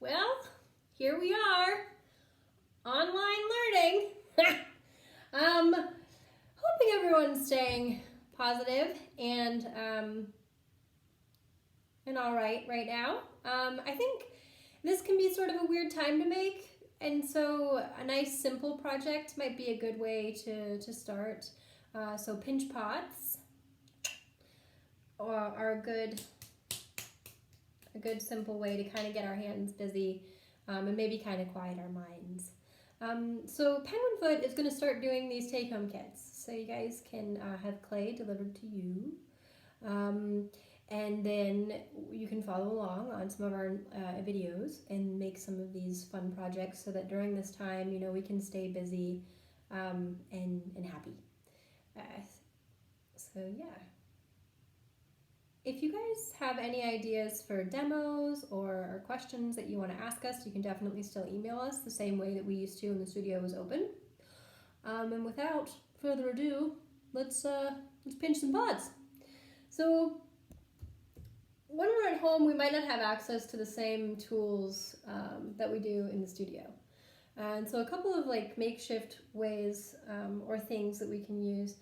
Well, here we are, online learning. Hoping everyone's staying positive and all right now. I think this can be sort of a weird time to make, and so a nice simple project might be a good way to start. So pinch pots are a good simple way to kind of get our hands busy and maybe kind of quiet our minds. So Penguin Foot is going to start doing these take-home kits, so you guys can have clay delivered to you, and then you can follow along on some of our videos and make some of these fun projects so that during this time, we can stay busy and happy. So yeah. If you guys have any ideas for demos or questions that you want to ask us, you can definitely still email us the same way that we used to when the studio was open. And without further ado, let's pinch some pots. So when we're at home, we might not have access to the same tools that we do in the studio. And so a couple of makeshift ways or things that we can use.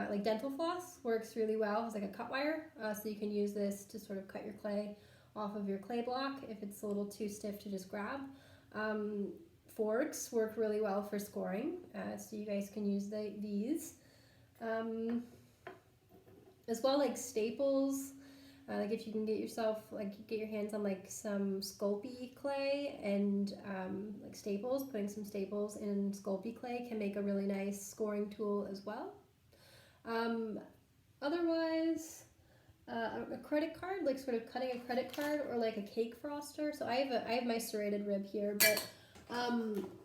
Like dental floss works really well. It's like a cut wire, so you can use this to sort of cut your clay off of your clay block if it's a little too stiff to just grab. Forks work really well for scoring, so you guys can use these. As well, like staples, like if you can get your hands on some Sculpey clay and staples, putting some staples in Sculpey clay can make a really nice scoring tool as well. Otherwise, a credit card, like sort of cutting a credit card, or like a cake froster. So I have my serrated rib here, but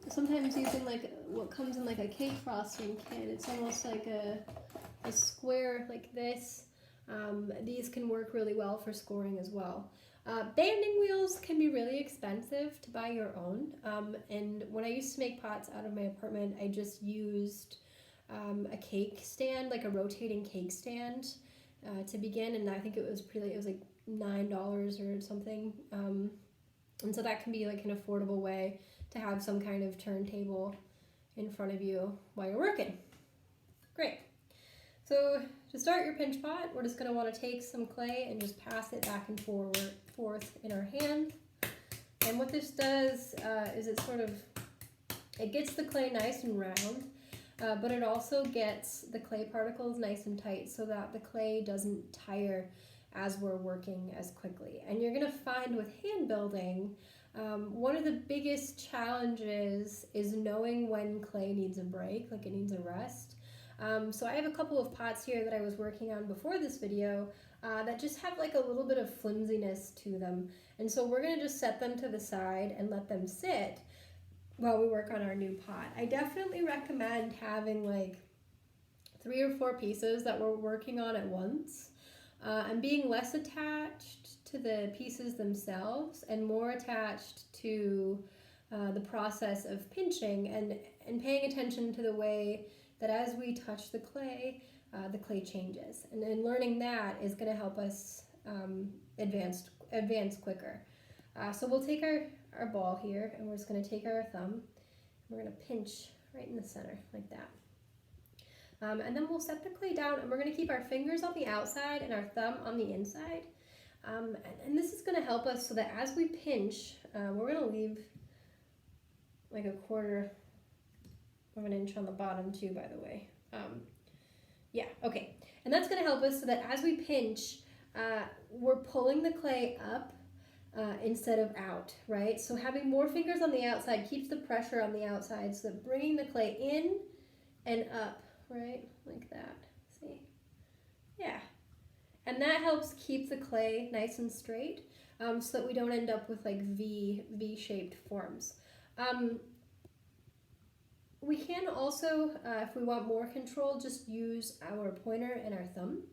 sometimes using what comes in a cake frosting kit, it's almost like a square like this. These can work really well for scoring as well. Banding wheels can be really expensive to buy your own, and when I used to make pots out of my apartment, I just used a cake stand, like a rotating cake stand, to begin, and I think it was like $9 or something, and so that can be like an affordable way to have some kind of turntable in front of you while you're working. Great. So to start your pinch pot, we're just going to want to take some clay and just pass it back and forth in our hand, and what this does is it gets the clay nice and round. But it also gets the clay particles nice and tight so that the clay doesn't tire as we're working as quickly. And you're going to find with hand building, one of the biggest challenges is knowing when clay needs a break, like it needs a rest. So I have a couple of pots here that I was working on before this video that just have like a little bit of flimsiness to them. And so we're going to just set them to the side and let them sit while we work on our new pot. I definitely recommend having 3 or 4 pieces that we're working on at once, and being less attached to the pieces themselves and more attached to the process of pinching and paying attention to the way that as we touch the clay changes. And then learning that is going to help us advance quicker. So we'll take our ball here, and we're just going to take our thumb, and we're going to pinch right in the center like that. And then we'll set the clay down, and we're going to keep our fingers on the outside and our thumb on the inside. And this is going to help us so that as we pinch, we're going to leave like 1/4 of an inch on the bottom too, by the way. Yeah, okay. And that's going to help us so that as we pinch, we're pulling the clay up instead of out, right? So having more fingers on the outside keeps the pressure on the outside, so that bringing the clay in and up, right? Like that, see? Yeah. And that helps keep the clay nice and straight, so that we don't end up with V-shaped forms. We can also, if we want more control, just use our pointer and our thumb.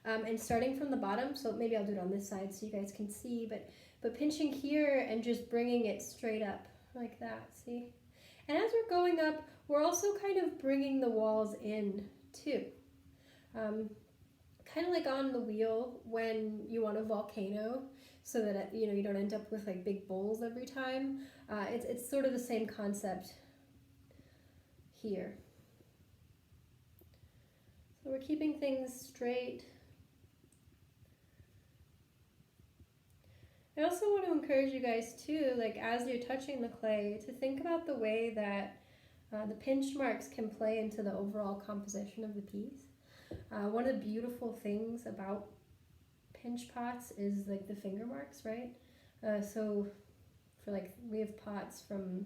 And starting from the bottom, so maybe I'll do it on this side so you guys can see, but pinching here and just bringing it straight up like that, see? And as we're going up, we're also kind of bringing the walls in too. Kind of like on the wheel when you want a volcano so that you know, you don't end up with like big bowls every time. It's sort of the same concept here. So we're keeping things straight. I also want to encourage you guys too, like as you're touching the clay, to think about the way that the pinch marks can play into the overall composition of the piece. One of the beautiful things about pinch pots is like the finger marks, right? So for like, we have pots from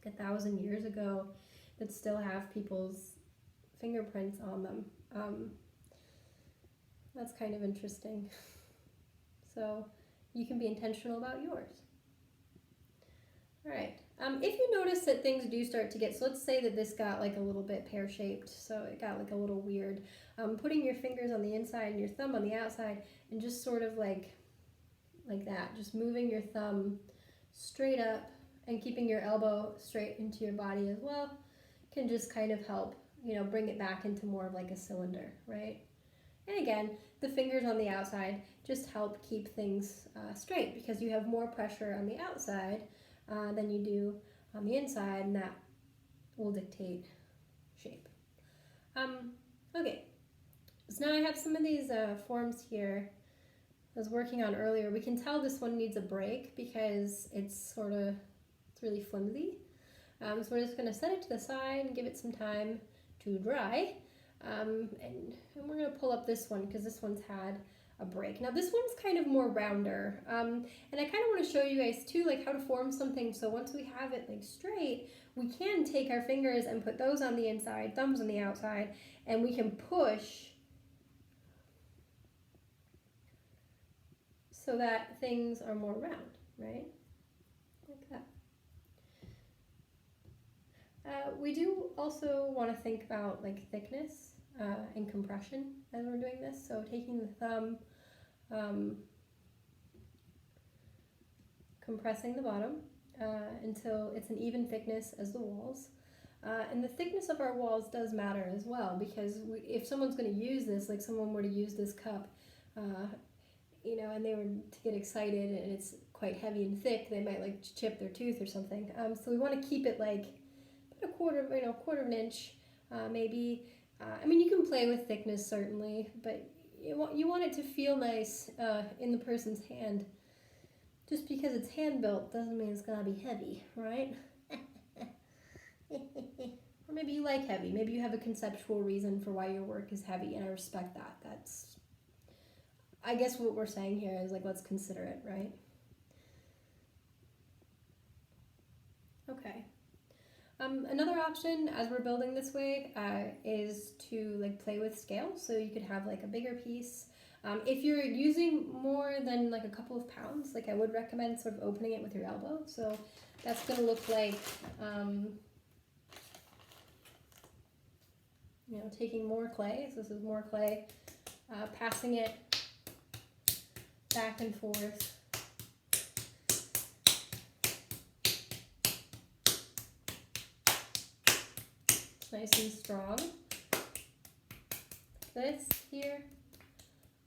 1,000 years ago that still have people's fingerprints on them. That's kind of interesting. So you can be intentional about yours. All right. If you notice that things do start to get, so let's say that this got like a little bit pear-shaped, so it got like a little weird. Putting your fingers on the inside and your thumb on the outside, and just sort of like that, just moving your thumb straight up and keeping your elbow straight into your body as well, can just kind of help, you know, bring it back into more of like a cylinder, right? And again, the fingers on the outside just help keep things straight, because you have more pressure on the outside than you do on the inside, and that will dictate shape. Okay, so now I have some of these forms here I was working on earlier. We can tell this one needs a break because it's really flimsy. So we're just going to set it to the side and give it some time to dry. And we're going to pull up this one because this one's had a break. Now this one's kind of more rounder, and I kind of want to show you guys too, like how to form something. So once we have it like straight, we can take our fingers and put those on the inside, thumbs on the outside, and we can push so that things are more round, right? Like that. We do also want to think about like thickness and compression as we're doing this. So taking the thumb, compressing the bottom until it's an even thickness as the walls. And the thickness of our walls does matter as well, because if someone's going to use this, like someone were to use this cup, you know, and they were to get excited and it's quite heavy and thick, they might like chip their tooth or something. So we want to keep it like a quarter of an inch, maybe. I mean, you can play with thickness certainly, but you want it to feel nice in the person's hand. Just because it's hand built doesn't mean it's gonna be heavy, right? Or maybe you like heavy. Maybe you have a conceptual reason for why your work is heavy, and I respect that. That's, I guess what we're saying here is like, let's consider it, right? Okay. Another option as we're building this way is to like play with scale. So you could have like a bigger piece. If you're using more than like a couple of pounds, like I would recommend sort of opening it with your elbow. So that's going to look like, you know, taking more clay. So this is more clay, passing it back and forth. Nice and strong. This here.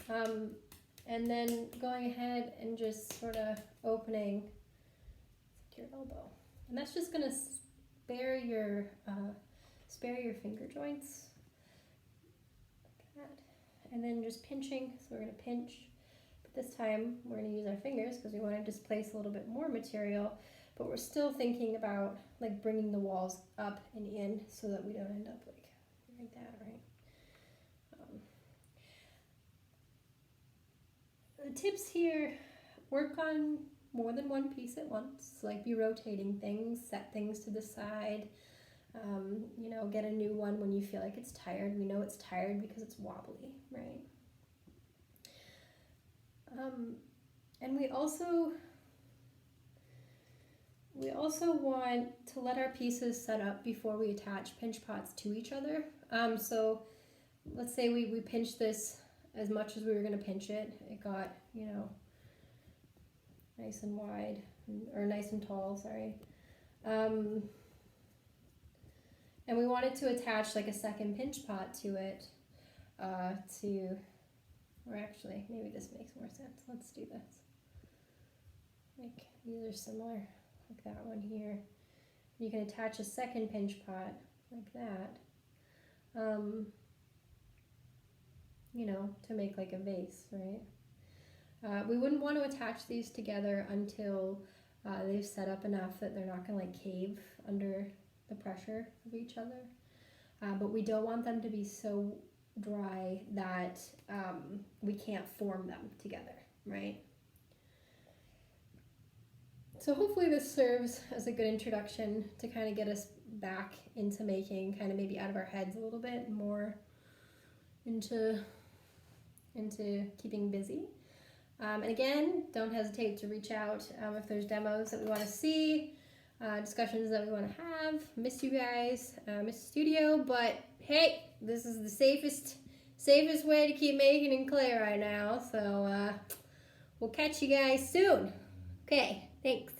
And then going ahead and just sort of opening your elbow. And that's just going to spare your finger joints. Like that. And then just pinching. So we're going to pinch. But this time we're going to use our fingers because we want to displace a little bit more material. But we're still thinking about like bringing the walls up and in so that we don't end up like that, right? The tips here, work on more than one piece at once. Like be rotating things, set things to the side. You know, get a new one when you feel like it's tired. We know it's tired because it's wobbly, right? And we also want to let our pieces set up before we attach pinch pots to each other. So let's say we pinch this as much as we were going to pinch it. It got, you know, nice and wide, or nice and tall, sorry. And we wanted to attach like a second pinch pot to it or actually, maybe this makes more sense. Let's do this. These are similar, like that one here. You can attach a second pinch pot like that, you know, to make like a vase, right? We wouldn't want to attach these together until they've set up enough that they're not going to like cave under the pressure of each other. But we don't want them to be so dry that we can't form them together, right? So hopefully this serves as a good introduction to kind of get us back into making, kind of maybe out of our heads a little bit, more into keeping busy. And again, don't hesitate to reach out if there's demos that we want to see, discussions that we want to have. Miss you guys, miss the studio, but hey, this is the safest way to keep making in clay right now. So we'll catch you guys soon. Okay, thanks.